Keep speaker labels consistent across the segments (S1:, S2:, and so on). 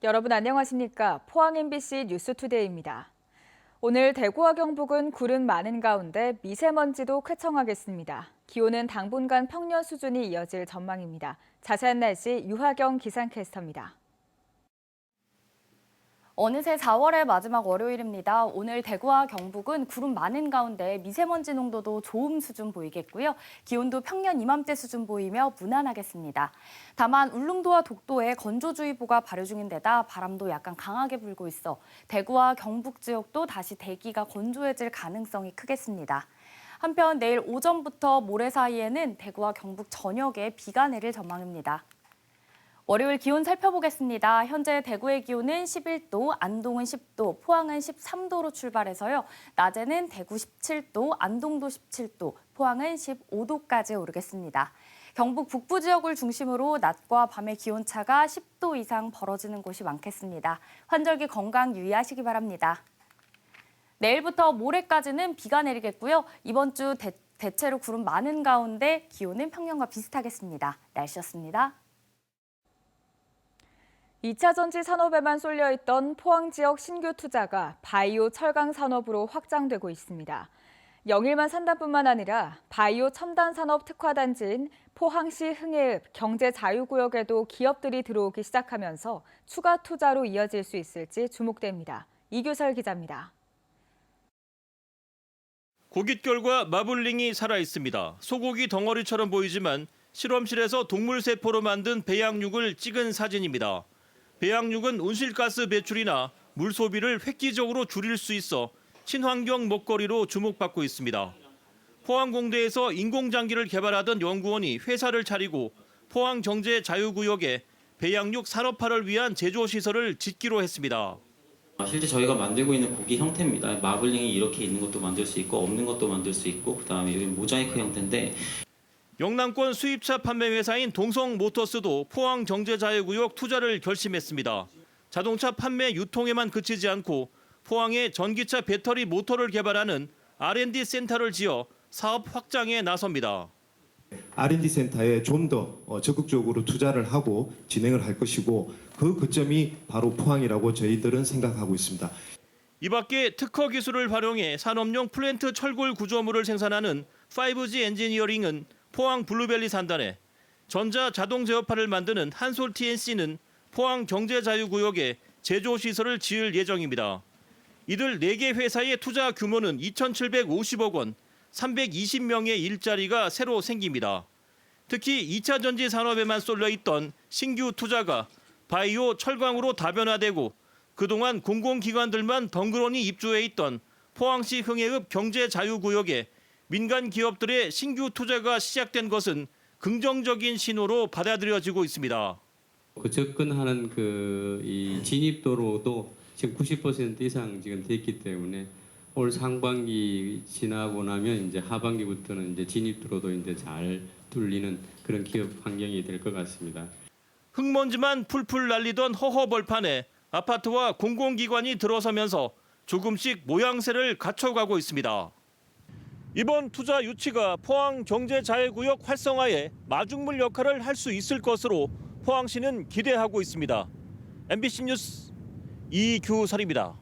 S1: 여러분 안녕하십니까? 포항 MBC 뉴스투데이입니다. 오늘 대구와 경북은 구름 많은 가운데 미세먼지도 쾌청하겠습니다. 기온은 당분간 평년 수준이 이어질 전망입니다. 자세한 날씨 유하경 기상캐스터입니다.
S2: 어느새 4월의 마지막 월요일입니다. 오늘 대구와 경북은 구름 많은 가운데 미세먼지 농도도 좋음 수준 보이겠고요. 기온도 평년 이맘때 수준 보이며 무난하겠습니다. 다만 울릉도와 독도에 건조주의보가 발효 중인 데다 바람도 약간 강하게 불고 있어 대구와 경북 지역도 다시 대기가 건조해질 가능성이 크겠습니다. 한편 내일 오전부터 모레 사이에는 대구와 경북 전역에 비가 내릴 전망입니다. 월요일 기온 살펴보겠습니다. 현재 대구의 기온은 11도, 안동은 10도, 포항은 13도로 출발해서요. 낮에는 대구 17도, 안동도 17도, 포항은 15도까지 오르겠습니다. 경북 북부 지역을 중심으로 낮과 밤의 기온차가 10도 이상 벌어지는 곳이 많겠습니다. 환절기 건강 유의하시기 바랍니다. 내일부터 모레까지는 비가 내리겠고요. 이번 주 대체로 구름 많은 가운데 기온은 평년과 비슷하겠습니다. 날씨였습니다.
S1: 2차 전지 산업에만 쏠려있던 포항 지역 신규 투자가 바이오 철강 산업으로 확장되고 있습니다. 영일만 산단뿐만 아니라 바이오 첨단 산업 특화 단지인 포항시 흥해읍 경제자유구역에도 기업들이 들어오기 시작하면서 추가 투자로 이어질 수 있을지 주목됩니다. 이규설 기자입니다.
S3: 고깃결과 마블링이 살아있습니다. 소고기 덩어리처럼 보이지만 실험실에서 동물 세포로 만든 배양육을 찍은 사진입니다. 배양육은 온실가스 배출이나 물 소비를 획기적으로 줄일 수 있어 친환경 먹거리로 주목받고 있습니다. 포항공대에서 인공장기를 개발하던 연구원이 회사를 차리고 포항경제자유구역에 배양육 산업화를 위한 제조시설을 짓기로 했습니다.
S4: 실제 저희가 만들고 있는 고기 형태입니다. 마블링이 이렇게 있는 것도 만들 수 있고 없는 것도 만들 수 있고 그다음에 여기 모자이크 형태인데
S3: 영남권 수입차 판매 회사인 동성모터스도 포항경제자유구역 투자를 결심했습니다. 자동차 판매 유통에만 그치지 않고 포항에 전기차 배터리 모터를 개발하는 R&D 센터를 지어 사업 확장에 나섭니다.
S5: R&D 센터에 좀 더 적극적으로 투자를 하고 진행을 할 것이고 그 거점이 바로 포항이라고 저희들은 생각하고 있습니다.
S3: 이 밖에 특허 기술을 활용해 산업용 플랜트 철골 구조물을 생산하는 5G 엔지니어링은 포항 블루벨리 산단에, 전자 자동 제어파를 만드는 한솔 TNC는 포항 경제자유구역에 제조시설을 지을 예정입니다. 이들 4개 회사의 투자 규모는 2,750억 원, 320명의 일자리가 새로 생깁니다. 특히 2차 전지 산업에만 쏠려있던 신규 투자가 바이오 철강으로 다변화되고 그동안 공공기관들만 덩그러니 입주해 있던 포항시 흥해읍 경제자유구역에 민간 기업들의 신규 투자가 시작된 것은 긍정적인 신호로 받아들여지고 있습니다.
S6: 그 접근하는 이 진입도로도 지금 90% 이상 지금 됐기 때문에 올 상반기 지나고 나면 이제 하반기부터는 이제 진입도로도 이제 잘 뚫리는 그런 기업 환경이 될 것 같습니다.
S3: 흙먼지만 풀풀 날리던 허허벌판에 아파트와 공공기관이 들어서면서 조금씩 모양새를 갖춰가고 있습니다. 이번 투자 유치가 포항 경제자유구역 활성화에 마중물 역할을 할 수 있을 것으로 포항시는 기대하고 있습니다. MBC 뉴스 이규설입니다.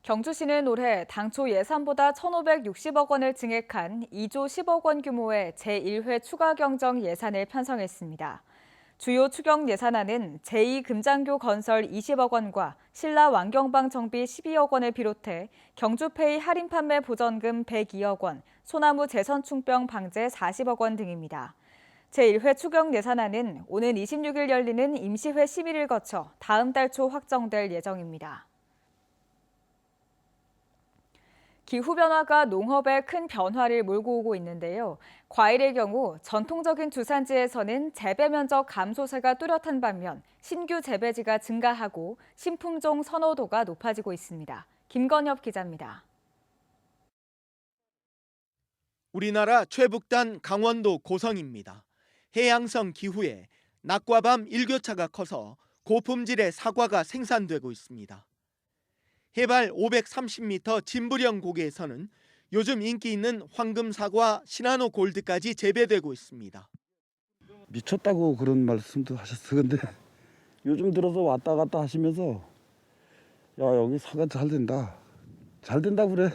S1: 경주시는 올해 당초 예산보다 1,560억 원을 증액한 2조 10억 원 규모의 제1회 추가 경정 예산을 편성했습니다. 주요 추경 예산안은 제2금장교 건설 20억 원과 신라 왕경방 정비 12억 원을 비롯해 경주페이 할인 판매 보전금 102억 원, 소나무 재선충병 방제 40억 원 등입니다. 제1회 추경 예산안은 오는 26일 열리는 임시회 심의를 거쳐 다음 달 초 확정될 예정입니다. 기후변화가 농업에 큰 변화를 몰고 오고 있는데요. 과일의 경우 전통적인 주산지에서는 재배 면적 감소세가 뚜렷한 반면 신규 재배지가 증가하고 신품종 선호도가 높아지고 있습니다. 김건엽 기자입니다.
S7: 우리나라 최북단 강원도 고성입니다. 해양성 기후에 낮과 밤 일교차가 커서 고품질의 사과가 생산되고 있습니다. 해발 530m 진부령 고개에서는 요즘 인기 있는 황금 사과 시나노 골드까지 재배되고 있습니다.
S8: 미쳤다고 그런 말씀도 하셨어. 근데 요즘 들어서 왔다 갔다 하시면서 야, 여기 사과 잘 된다. 잘 된다 그래.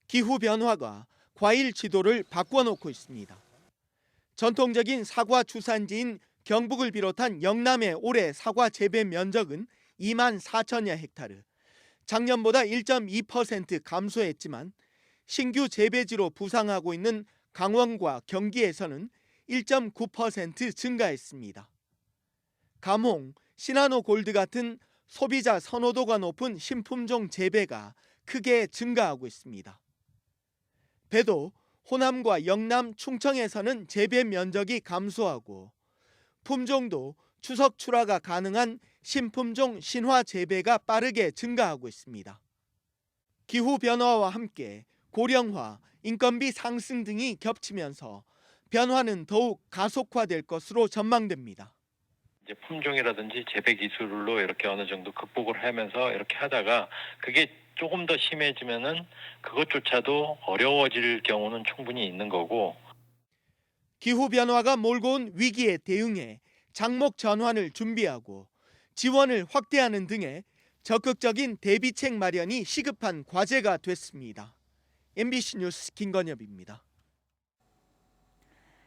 S7: 기후 변화가 과일 지도를 바꿔놓고 있습니다. 전통적인 사과 주산지인 경북을 비롯한 영남의 올해 사과 재배 면적은 2만 4천여 헥타르. 작년보다 1.2% 감소했지만 신규 재배지로 부상하고 있는 강원과 경기에서는 1.9% 증가했습니다. 감홍, 시나노 골드 같은 소비자 선호도가 높은 신품종 재배가 크게 증가하고 있습니다. 배도 호남과 영남, 충청에서는 재배 면적이 감소하고 품종도 추석 출하가 가능한 신품종 신화 재배가 빠르게 증가하고 있습니다. 기후 변화와 함께 고령화, 인건비 상승 등이 겹치면서 변화는 더욱 가속화될 것으로 전망됩니다.
S9: 이제 품종이라든지 재배 기술로 이렇게 어느 정도 극복을 하면서 이렇게 하다가 그게 조금 더 심해지면은 그것조차도 어려워질 경우는 충분히 있는 거고.
S7: 기후 변화가 몰고 온 위기에 대응해 작목 전환을 준비하고 지원을 확대하는 등의 적극적인 대비책 마련이 시급한 과제가 됐습니다. MBC 뉴스 김건엽입니다.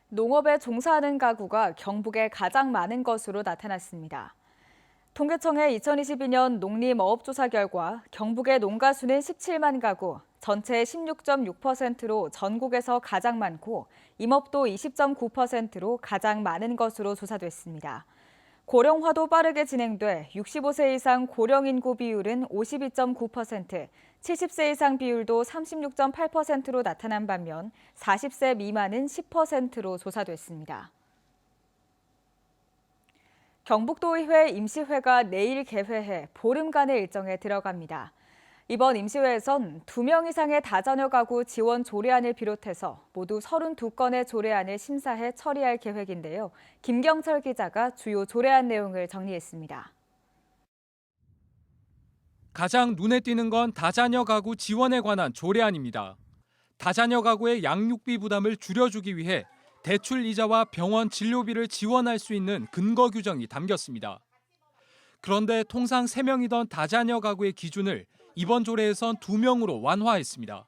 S1: 농업에 종사하는 가구가 경북에 가장 많은 것으로 나타났습니다. 통계청의 2022년 농림어업조사 결과 경북의 농가 수는 17만 가구, 전체의 16.6%로 전국에서 가장 많고 임업도 20.9%로 가장 많은 것으로 조사됐습니다. 고령화도 빠르게 진행돼 65세 이상 고령 인구 비율은 52.9%, 70세 이상 비율도 36.8%로 나타난 반면 40세 미만은 10%로 조사됐습니다. 경북도의회 임시회가 내일 개회해 보름간의 일정에 들어갑니다. 이번 임시회에선 2명 이상의 다자녀 가구 지원 조례안을 비롯해서 모두 32건의 조례안을 심사해 처리할 계획인데요. 김경철 기자가 주요 조례안 내용을 정리했습니다.
S10: 가장 눈에 띄는 건 다자녀 가구 지원에 관한 조례안입니다. 다자녀 가구의 양육비 부담을 줄여주기 위해 대출 이자와 병원 진료비를 지원할 수 있는 근거 규정이 담겼습니다. 그런데 통상 3명이던 다자녀 가구의 기준을 이번 조례에선 2명으로 완화했습니다.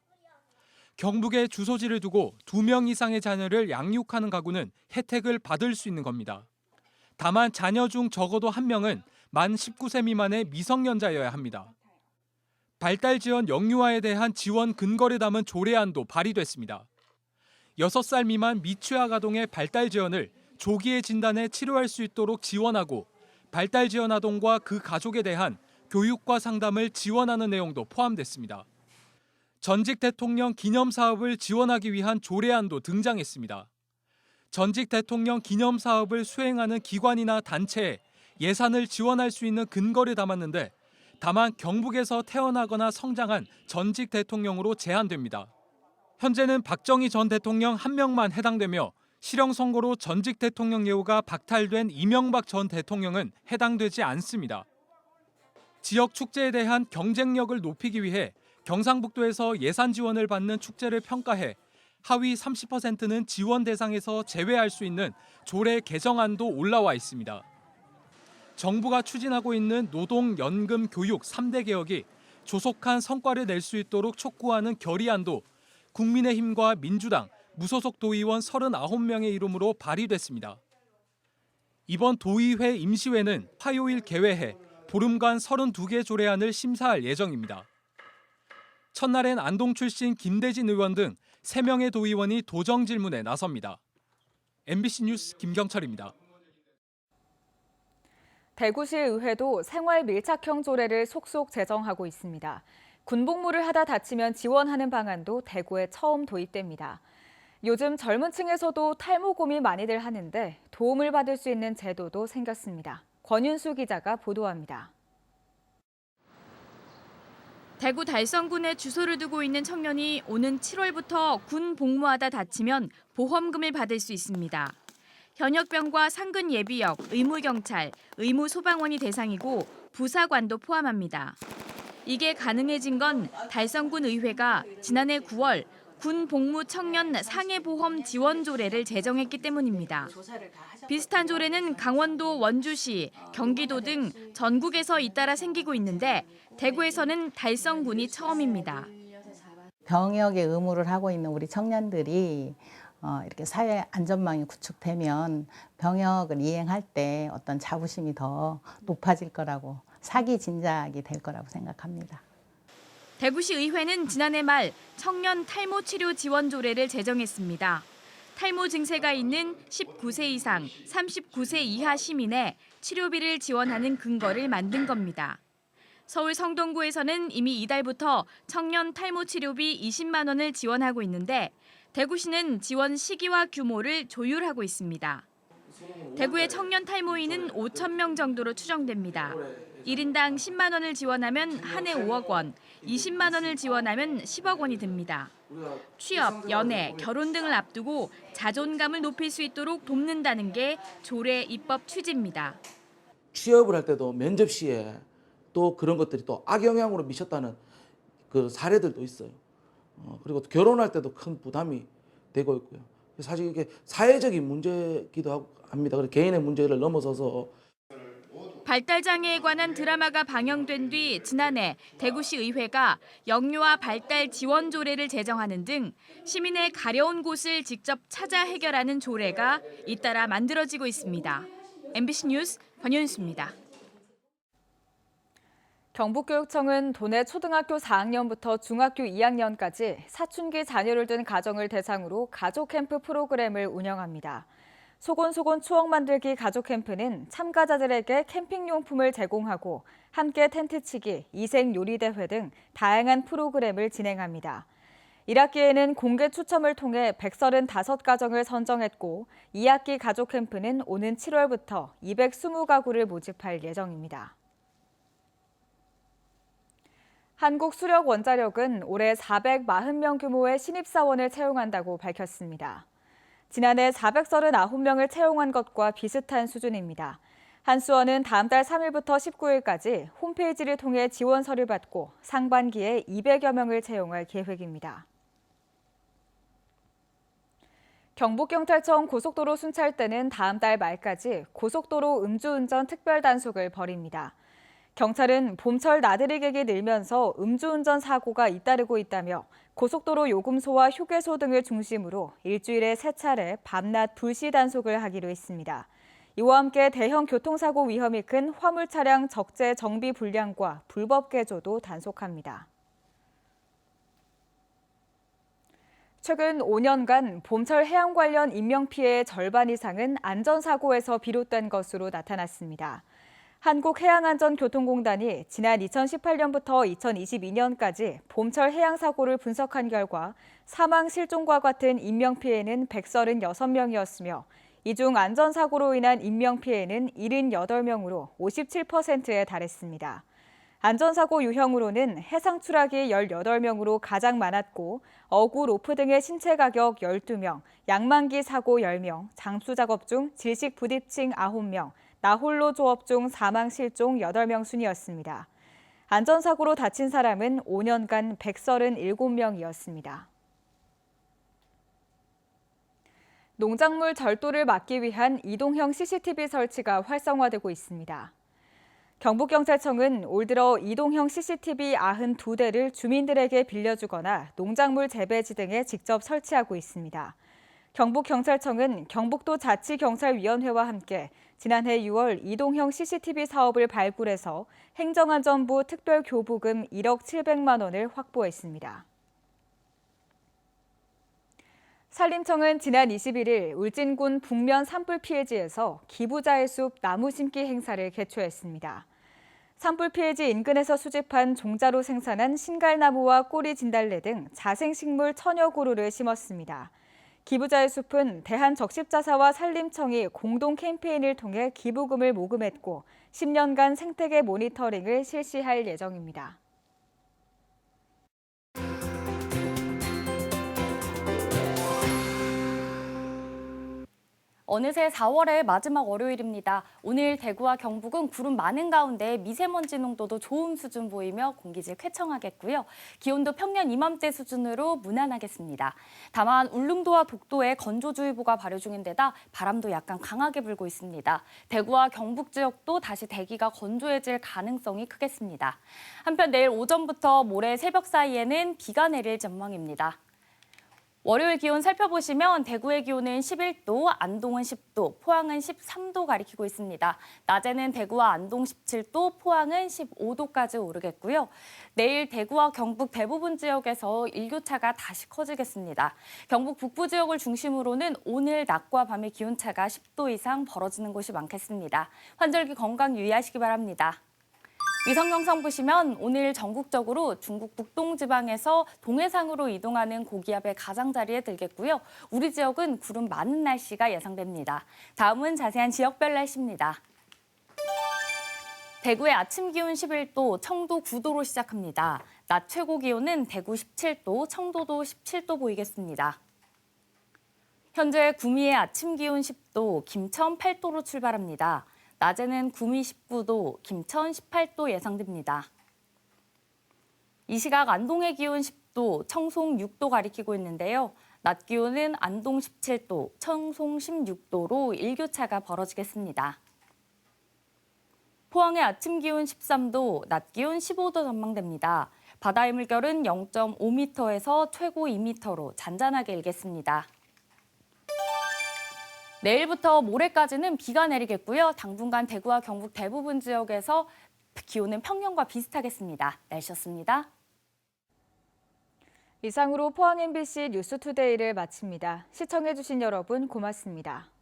S10: 경북에 주소지를 두고 2명 이상의 자녀를 양육하는 가구는 혜택을 받을 수 있는 겁니다. 다만 자녀 중 적어도 1명은 만 19세 미만의 미성년자여야 합니다. 발달 지원 영유아에 대한 지원 근거를 담은 조례안도 발의됐습니다. 6살 미만 미취학 아동의 발달 지원을 조기에 진단해 치료할 수 있도록 지원하고 발달 지원 아동과 그 가족에 대한 교육과 상담을 지원하는 내용도 포함됐습니다. 전직 대통령 기념 사업을 지원하기 위한 조례안도 등장했습니다. 전직 대통령 기념 사업을 수행하는 기관이나 단체에 예산을 지원할 수 있는 근거를 담았는데 다만 경북에서 태어나거나 성장한 전직 대통령으로 제한됩니다. 현재는 박정희 전 대통령 1명만 해당되며 실형 선고로 전직 대통령 예우가 박탈된 이명박 전 대통령은 해당되지 않습니다. 지역 축제에 대한 경쟁력을 높이기 위해 경상북도에서 예산 지원을 받는 축제를 평가해 하위 30%는 지원 대상에서 제외할 수 있는 조례 개정안도 올라와 있습니다. 정부가 추진하고 있는 노동, 연금, 교육 3대 개혁이 조속한 성과를 낼 수 있도록 촉구하는 결의안도 국민의힘과 민주당, 무소속 도의원 39명의 이름으로 발의됐습니다. 이번 도의회 임시회는 화요일 개회해 보름간 32개 조례안을 심사할 예정입니다. 첫날엔 안동 출신 김대진 의원 등 3명의 도의원이 도정 질문에 나섭니다. MBC 뉴스 김경철입니다.
S1: 대구시 의회도 생활 밀착형 조례를 속속 제정하고 있습니다. 군복무를 하다 다치면 지원하는 방안도 대구에 처음 도입됩니다. 요즘 젊은 층에서도 탈모 고민 많이들 하는데 도움을 받을 수 있는 제도도 생겼습니다. 권윤수 기자가 보도합니다.
S11: 대구 달성군에 주소를 두고 있는 청년이 오는 7월부터 군 복무하다 다치면 보험금을 받을 수 있습니다. 현역병과 상근 예비역, 의무경찰, 의무소방원이 대상이고 부사관도 포함합니다. 이게 가능해진 건 달성군 의회가 지난해 9월 군 복무 청년 상해보험 지원 조례를 제정했기 때문입니다. 비슷한 조례는 강원도, 원주시, 경기도 등 전국에서 잇따라 생기고 있는데 대구에서는 달성군이 처음입니다.
S12: 병역의 의무를 하고 있는 우리 청년들이 이렇게 사회 안전망이 구축되면 병역을 이행할 때 어떤 자부심이 더 높아질 거라고, 사기 진작이 될 거라고 생각합니다.
S11: 대구시 의회는 지난해 말 청년 탈모 치료 지원 조례를 제정했습니다. 탈모 증세가 있는 19세 이상, 39세 이하 시민의 치료비를 지원하는 근거를 만든 겁니다. 서울 성동구에서는 이미 이달부터 청년 탈모 치료비 20만 원을 지원하고 있는데 대구시는 지원 시기와 규모를 조율하고 있습니다. 대구의 청년 탈모인은 5천 명 정도로 추정됩니다. 1인당 10만 원을 지원하면 한 해 5억 원, 20만 원을 지원하면 10억 원이 듭니다. 취업, 연애, 결혼 등을 앞두고 자존감을 높일 수 있도록 돕는다는 게 조례 입법 취지입니다.
S13: 취업을 할 때도 면접 시에 또 그런 것들이 또 악영향으로 미쳤다는 그 사례들도 있어요. 그리고 결혼할 때도 큰 부담이 되고 있고요. 사실 이게 사회적인 문제이기도 합니다. 개인의 문제를 넘어서서
S11: 발달장애에 관한 드라마가 방영된 뒤 지난해 대구시 의회가 영유아 발달 지원 조례를 제정하는 등 시민의 가려운 곳을 직접 찾아 해결하는 조례가 잇따라 만들어지고 있습니다. MBC 뉴스 권현수입니다.
S1: 경북교육청은 도내 초등학교 4학년부터 중학교 2학년까지 사춘기 자녀를 둔 가정을 대상으로 가족 캠프 프로그램을 운영합니다. 소곤소곤 추억 만들기 가족 캠프는 참가자들에게 캠핑용품을 제공하고 함께 텐트치기, 이색 요리 대회 등 다양한 프로그램을 진행합니다. 1학기에는 공개 추첨을 통해 135가정을 선정했고 2학기 가족 캠프는 오는 7월부터 220가구를 모집할 예정입니다. 한국수력원자력은 올해 440명 규모의 신입사원을 채용한다고 밝혔습니다. 지난해 439명을 채용한 것과 비슷한 수준입니다. 한수원은 다음 달 3일부터 19일까지 홈페이지를 통해 지원 서류 받고 상반기에 200여 명을 채용할 계획입니다. 경북경찰청 고속도로 순찰대는 다음 달 말까지 고속도로 음주운전 특별단속을 벌입니다. 경찰은 봄철 나들이객이 늘면서 음주운전 사고가 잇따르고 있다며 고속도로 요금소와 휴게소 등을 중심으로 일주일에 3차례 밤낮 불시 단속을 하기로 했습니다. 이와 함께 대형 교통사고 위험이 큰 화물 차량 적재 정비 불량과 불법 개조도 단속합니다. 최근 5년간 봄철 해양 관련 인명피해의 절반 이상은 안전사고에서 비롯된 것으로 나타났습니다. 한국해양안전교통공단이 지난 2018년부터 2022년까지 봄철 해양사고를 분석한 결과 사망, 실종과 같은 인명피해는 136명이었으며 이 중 안전사고로 인한 인명피해는 78명으로 57%에 달했습니다. 안전사고 유형으로는 해상 추락이 18명으로 가장 많았고 어구, 로프 등의 신체 가격 12명, 양만기 사고 10명, 장수작업 중 질식 부딪힘 9명, 나홀로 조업 중 사망 실종 8명 순이었습니다. 안전사고로 다친 사람은 5년간 137명이었습니다. 농작물 절도를 막기 위한 이동형 CCTV 설치가 활성화되고 있습니다. 경북경찰청은 올 들어 이동형 CCTV 92대를 주민들에게 빌려주거나 농작물 재배지 등에 직접 설치하고 있습니다. 경북경찰청은 경북도 자치경찰위원회와 함께 지난해 6월 이동형 CCTV 사업을 발굴해서 행정안전부 특별교부금 1억 700만 원을 확보했습니다. 산림청은 지난 21일 울진군 북면 산불 피해지에서 기부자의 숲 나무 심기 행사를 개최했습니다. 산불 피해지 인근에서 수집한 종자로 생산한 신갈나무와 꼬리 진달래 등 자생식물 1000여 그루를 심었습니다. 기부자의 숲은 대한적십자사와 산림청이 공동 캠페인을 통해 기부금을 모금했고 10년간 생태계 모니터링을 실시할 예정입니다.
S2: 어느새 4월의 마지막 월요일입니다. 오늘 대구와 경북은 구름 많은 가운데 미세먼지 농도도 좋은 수준 보이며 공기질 쾌청하겠고요. 기온도 평년 이맘때 수준으로 무난하겠습니다. 다만 울릉도와 독도에 건조주의보가 발효 중인 데다 바람도 약간 강하게 불고 있습니다. 대구와 경북 지역도 다시 대기가 건조해질 가능성이 크겠습니다. 한편 내일 오전부터 모레 새벽 사이에는 비가 내릴 전망입니다. 월요일 기온 살펴보시면 대구의 기온은 11도, 안동은 10도, 포항은 13도 가리키고 있습니다. 낮에는 대구와 안동 17도, 포항은 15도까지 오르겠고요. 내일 대구와 경북 대부분 지역에서 일교차가 다시 커지겠습니다. 경북 북부 지역을 중심으로는 오늘 낮과 밤의 기온차가 10도 이상 벌어지는 곳이 많겠습니다. 환절기 건강 유의하시기 바랍니다. 위성 영상 보시면 오늘 전국적으로 중국 북동지방에서 동해상으로 이동하는 고기압의 가장자리에 들겠고요. 우리 지역은 구름 많은 날씨가 예상됩니다. 다음은 자세한 지역별 날씨입니다. 대구의 아침 기온 11도, 청도 9도로 시작합니다. 낮 최고 기온은 대구 17도, 청도도 17도 보이겠습니다. 현재 구미의 아침 기온 10도, 김천 8도로 출발합니다. 낮에는 구미 19도, 김천 18도 예상됩니다. 이 시각 안동의 기온 10도, 청송 6도 가리키고 있는데요. 낮 기온은 안동 17도, 청송 16도로 일교차가 벌어지겠습니다. 포항의 아침 기온 13도, 낮 기온 15도 전망됩니다. 바다의 물결은 0.5m에서 최고 2m로 잔잔하게 일겠습니다. 내일부터 모레까지는 비가 내리겠고요. 당분간 대구와 경북 대부분 지역에서 기온은 평년과 비슷하겠습니다. 날씨였습니다.
S1: 이상으로 포항 MBC 뉴스투데이를 마칩니다. 시청해주신 여러분 고맙습니다.